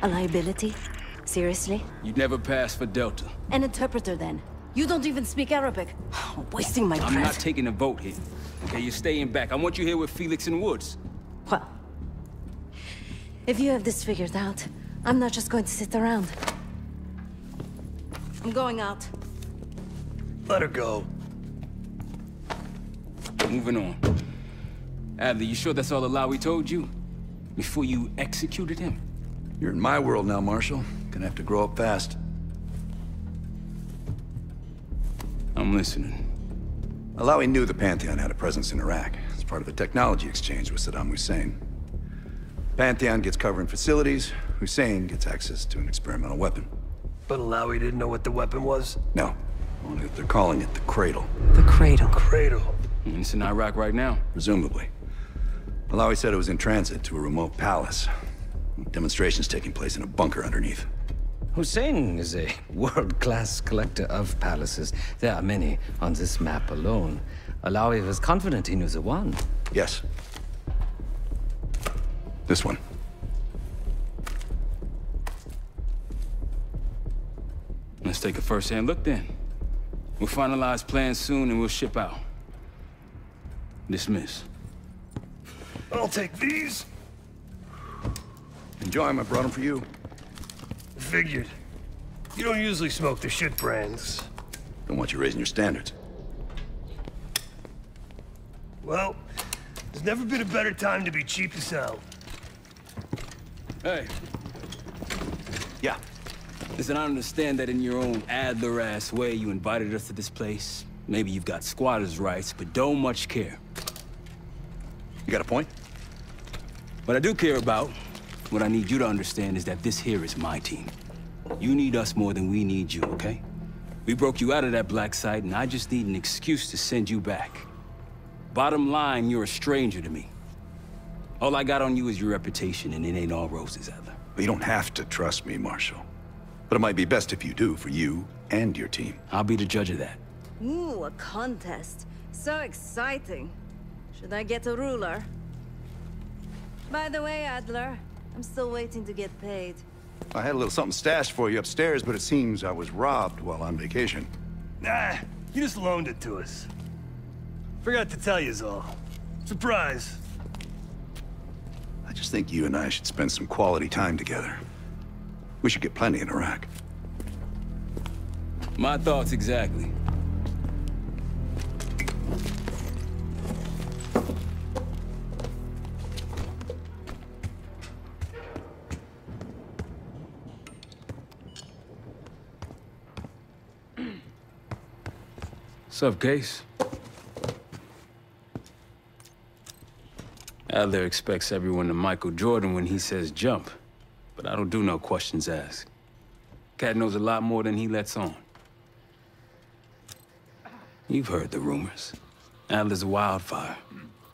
A liability? Seriously? You'd never pass for Delta. An interpreter, then. You don't even speak Arabic. Wasting my breath. I'm not taking a vote here. Okay, you're staying back. I want you here with Felix and Woods. Well, if you have this figured out, I'm not just going to sit around. I'm going out. Let her go. Moving on. Adler, you sure that's all the lie we told you? Before you executed him? You're in my world now, Marshal. Gonna have to grow up fast. I'm listening. Alawi knew the Pantheon had a presence in Iraq. It's part of the technology exchange with Saddam Hussein. Pantheon gets covering facilities. Hussein gets access to an experimental weapon. But Alawi didn't know what the weapon was? No. Only that they're calling it the Cradle. The Cradle. Cradle. And it's in Iraq right now. Presumably. Alawi said it was in transit to a remote palace. Demonstrations taking place in a bunker underneath. Hussein is a world-class collector of palaces. There are many on this map alone. Alawi was confident he knew the one. Yes. This one. Let's take a first-hand look then. We'll finalize plans soon and we'll ship out. Dismiss. I'll take these. Enjoy them, I brought them for you. Figured. You don't usually smoke the shit brands. Don't want you raising your standards. Well, there's never been a better time to be cheap as hell. Hey. Yeah. Listen, I understand that in your own Adler-ass way you invited us to this place. Maybe you've got squatters' rights, but don't much care. You got a point? What I do care about, what I need you to understand is that this here is my team. You need us more than we need you, okay? We broke you out of that black site, and I just need an excuse to send you back. Bottom line, you're a stranger to me. All I got on you is your reputation, and it ain't all roses, Adler. But you don't have to trust me, Marshal. But it might be best if you do, for you and your team. I'll be the judge of that. Ooh, a contest. So exciting. Should I get a ruler? By the way, Adler, I'm still waiting to get paid. I had a little something stashed for you upstairs, but it seems I was robbed while on vacation. Nah, you just loaned it to us. Forgot to tell yous all. Surprise. I just think you and I should spend some quality time together. We should get plenty in Iraq. My thoughts exactly. Sup, Case? Adler expects everyone to Michael Jordan when he says jump, but I don't do no questions asked. Cat knows a lot more than he lets on. You've heard the rumors. Adler's a wildfire.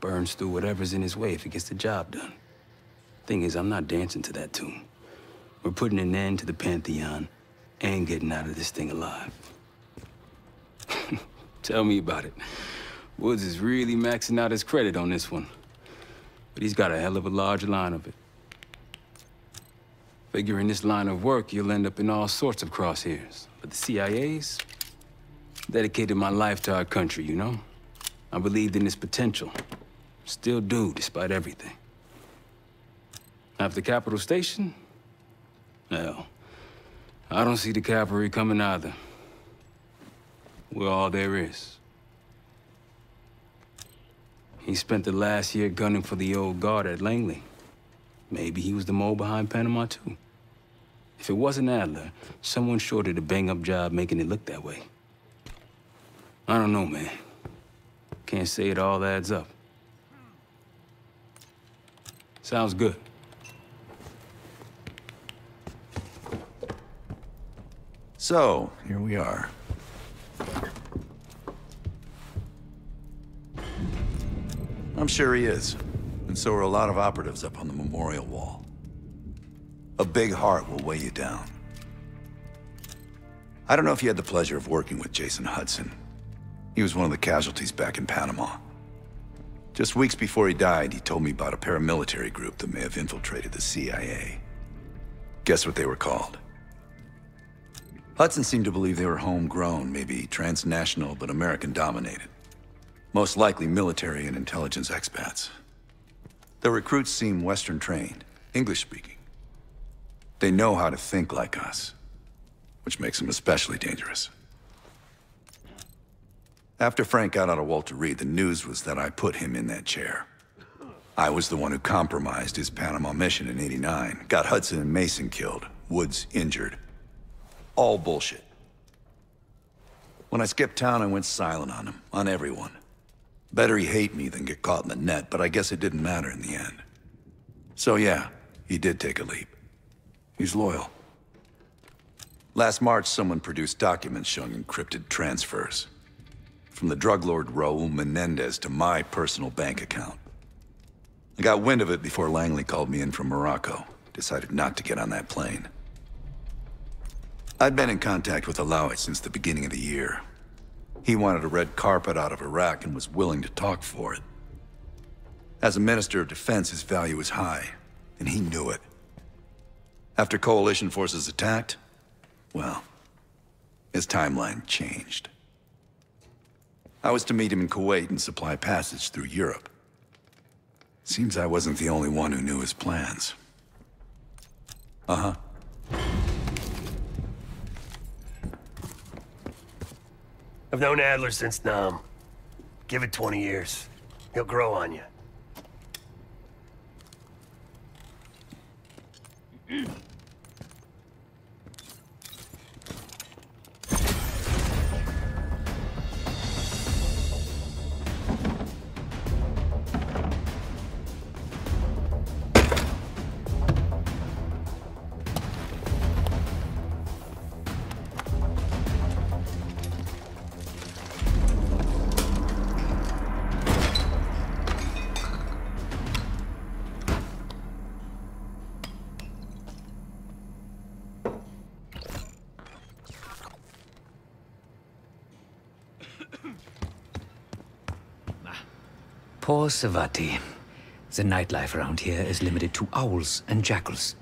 Burns through whatever's in his way if he gets the job done. Thing is, I'm not dancing to that tune. We're putting an end to the Pantheon and getting out of this thing alive. Tell me about it. Woods is really maxing out his credit on this one. But he's got a hell of a large line of it. Figure in this line of work, you'll end up in all sorts of crosshairs. But the CIA's dedicated my life to our country, you know? I believed in its potential. Still do, despite everything. After Capital Station? Well, I don't see the cavalry coming either. We're all there is. He spent the last year gunning for the old guard at Langley. Maybe he was the mole behind Panama, too. If it wasn't Adler, someone sure did a bang-up job making it look that way. I don't know, man. Can't say it all adds up. Sounds good. So, here we are. I'm sure he is. And so are a lot of operatives up on the memorial wall. A big heart will weigh you down. I don't know if you had the pleasure of working with Jason Hudson. He was one of the casualties back in Panama. Just weeks before he died, he told me about a paramilitary group that may have infiltrated the CIA. Guess what they were called? Hudson seemed to believe they were homegrown, maybe transnational, but American-dominated. Most likely military and intelligence expats. The recruits seem Western-trained, English-speaking. They know how to think like us, which makes them especially dangerous. After Frank got out of Walter Reed, the news was that I put him in that chair. I was the one who compromised his Panama mission in '89, got Hudson and Mason killed, Woods injured. All bullshit. When I skipped town, I went silent on him, on everyone. Better he hate me than get caught in the net, but I guess it didn't matter in the end. So yeah, he did take a leap. He's loyal. Last March, someone produced documents showing encrypted transfers. From the drug lord Raul Menendez to my personal bank account. I got wind of it before Langley called me in from Morocco. Decided not to get on that plane. I'd been in contact with Alawi since the beginning of the year. He wanted a red carpet out of Iraq and was willing to talk for it. As a Minister of Defense, his value was high, and he knew it. After coalition forces attacked, well, his timeline changed. I was to meet him in Kuwait and supply passage through Europe. Seems I wasn't the only one who knew his plans. Uh-huh. I've known Adler since Nam. Give it 20 years. He'll grow on you. Poor Savati. The nightlife around here is limited to owls and jackals.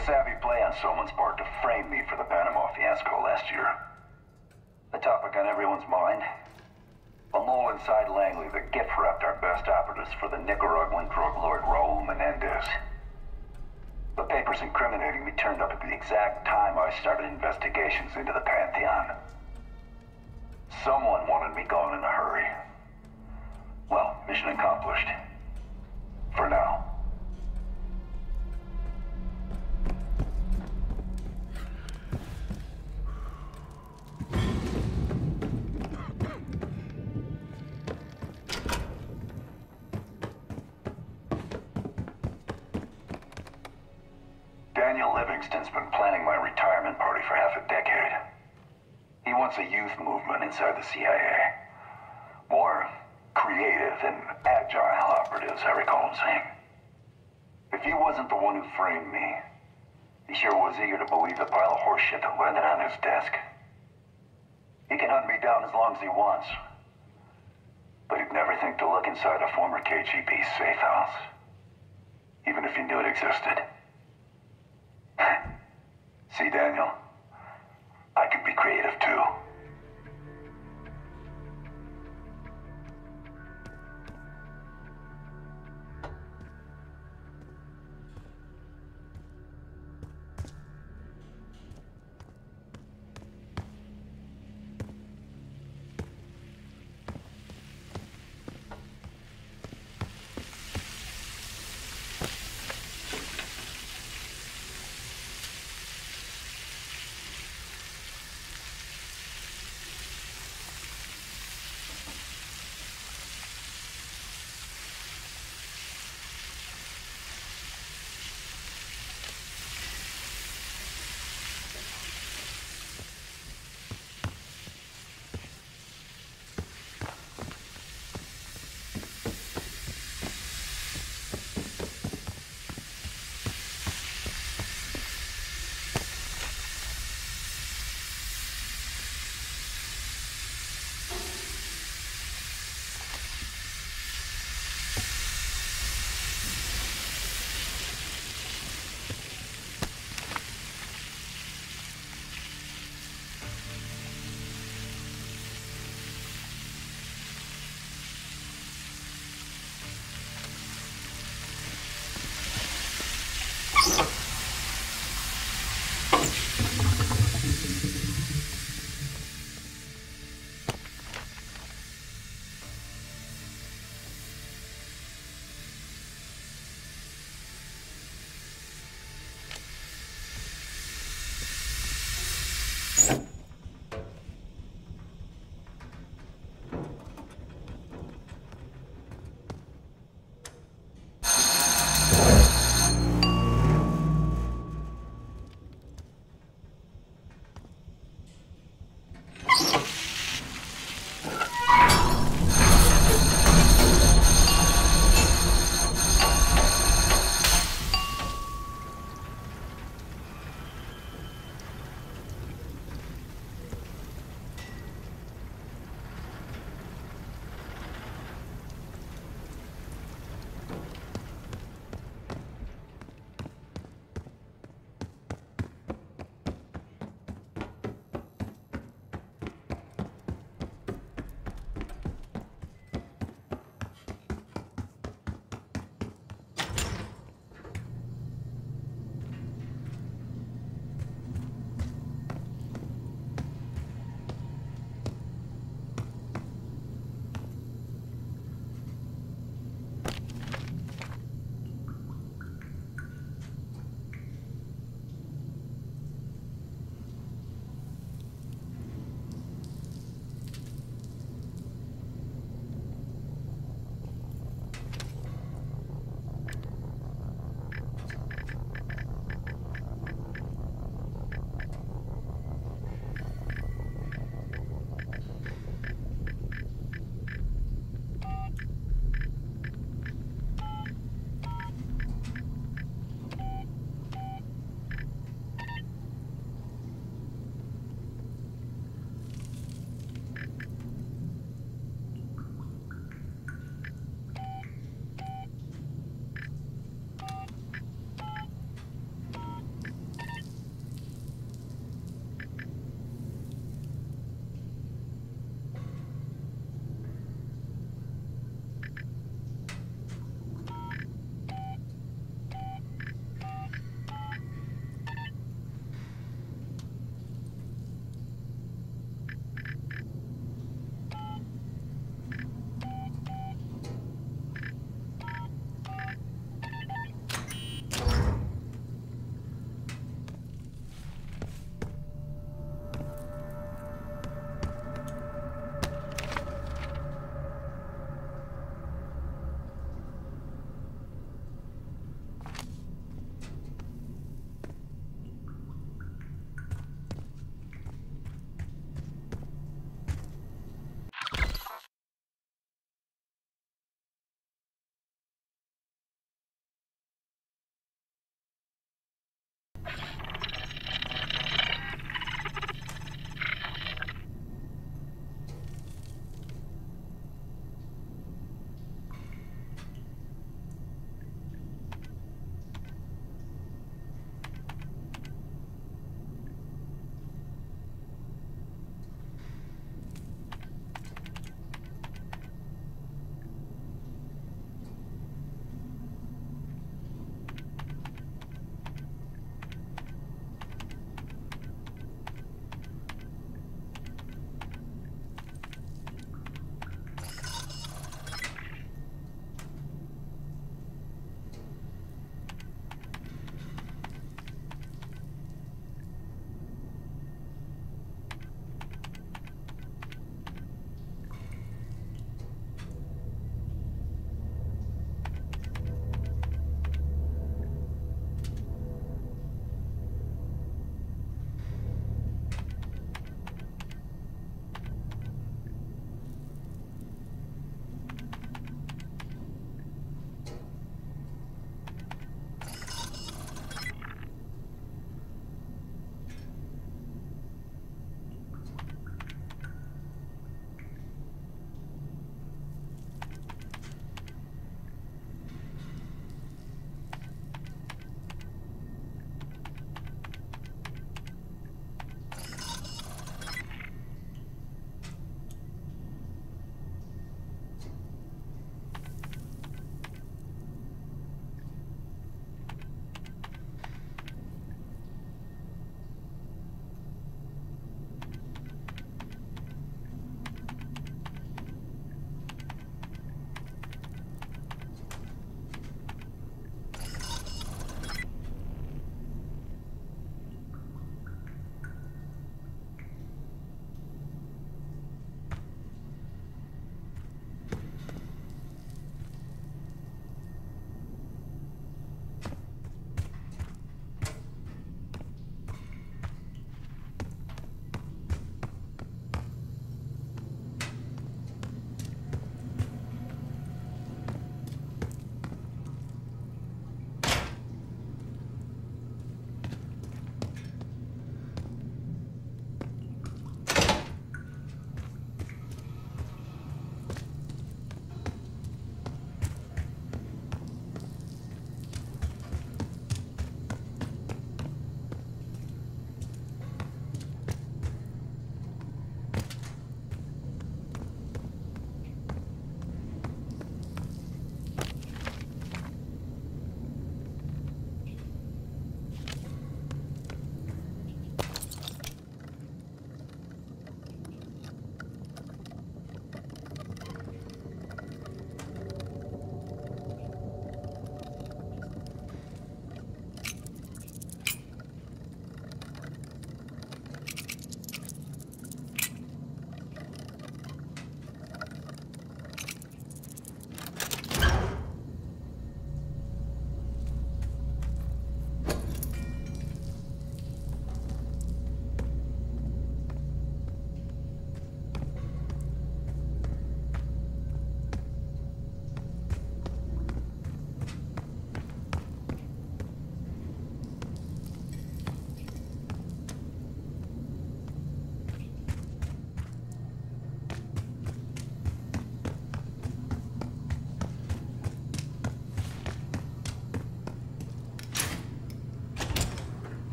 a savvy play on someone's part to frame me for the Panama fiasco last year. The topic on everyone's mind? A mole inside Langley that gift-wrapped our best operatives for the Nicaraguan drug lord Raul Menendez. The papers incriminating me turned up at the exact time I started investigations into the Pantheon. Someone wanted me gone in a hurry. Well, mission accomplished. For now. Daniel Livingston's been planning my retirement party for half a decade. He wants a youth movement inside the CIA. More creative and agile operatives, I recall him saying. If he wasn't the one who framed me, he sure was eager to believe the pile of horseshit that landed on his desk. He can hunt me down as long as he wants. But he'd never think to look inside a former KGB safe house. Even if he knew it existed. See, Daniel, I could be creative too.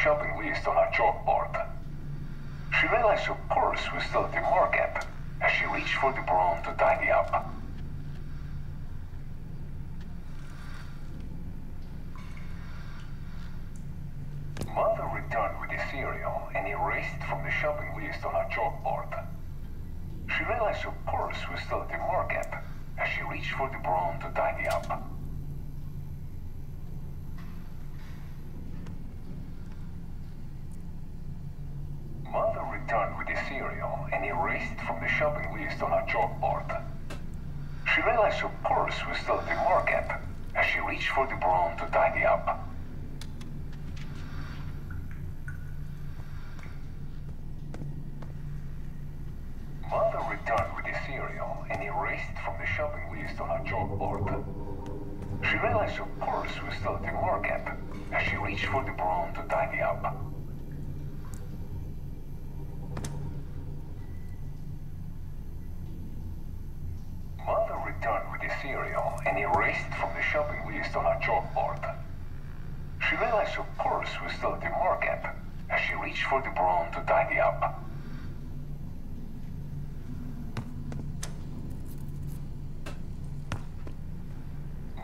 shopping list on her chalkboard. She realized her purse was still at the market as she reached for the broom to tidy up. Mother returned with the cereal and erased it from the shopping list on her chalkboard. She realized her purse was still at the market as she reached for the broom to tidy up. Mother returned with the cereal and erased it from the shopping list on her chalkboard. She realized her purse was still at the market as she reached for the broom to tidy up. Mother returned with the cereal and erased it from the shopping list on her chalkboard. She realized her purse was still at the market as she reached for the broom to tidy up. Mother returned with the cereal and erased it from the shopping list on her chalkboard. She realized her purse was still at the market as she reached for the broom to tidy up.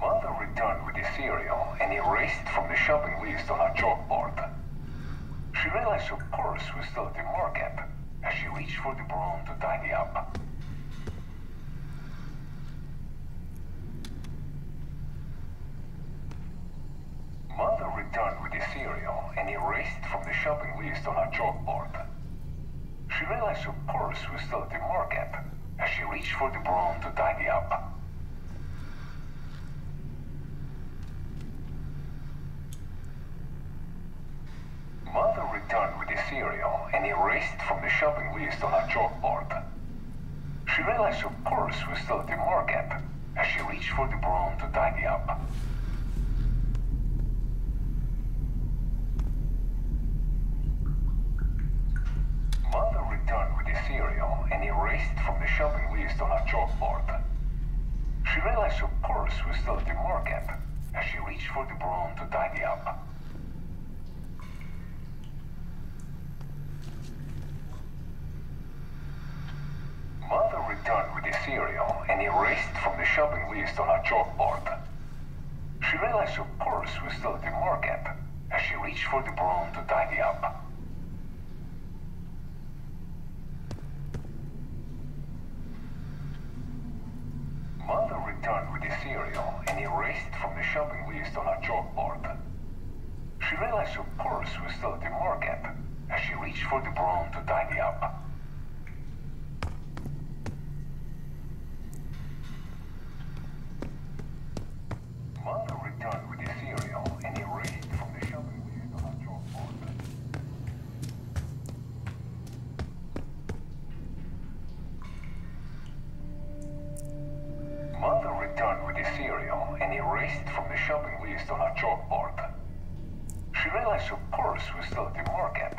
Mother returned with the cereal and erased it from the shopping list on her chalkboard. She realized her purse was still at the market as she reached for the broom to tidy up. Mother returned with the cereal and erased it from the shopping list on her chalkboard. She realized her purse was still at the market as she reached for the broom to tidy up. Mother returned with the cereal and erased it from the shopping list on her chalkboard. She realized her purse was still at the market as she reached for the broom to tidy up. Mother returned with the cereal and erased it from the shopping list on her chalkboard. She realized her purse was still at the market as she reached for the broom to tidy up. Mother returned with the cereal and erased it from the shopping list on her chalkboard. She realized her purse was still at the market as she reached for the broom to tidy up. Mother returned with the cereal and erased it from the shopping list on her chalkboard. She realized her purse was still at the market as she reached for the broom to tidy up. Mother returned with the cereal and erased it from the shopping list on her chalkboard. Mother returned with the cereal and erased it from the shopping list on her chalkboard. She realized her purse was still at the market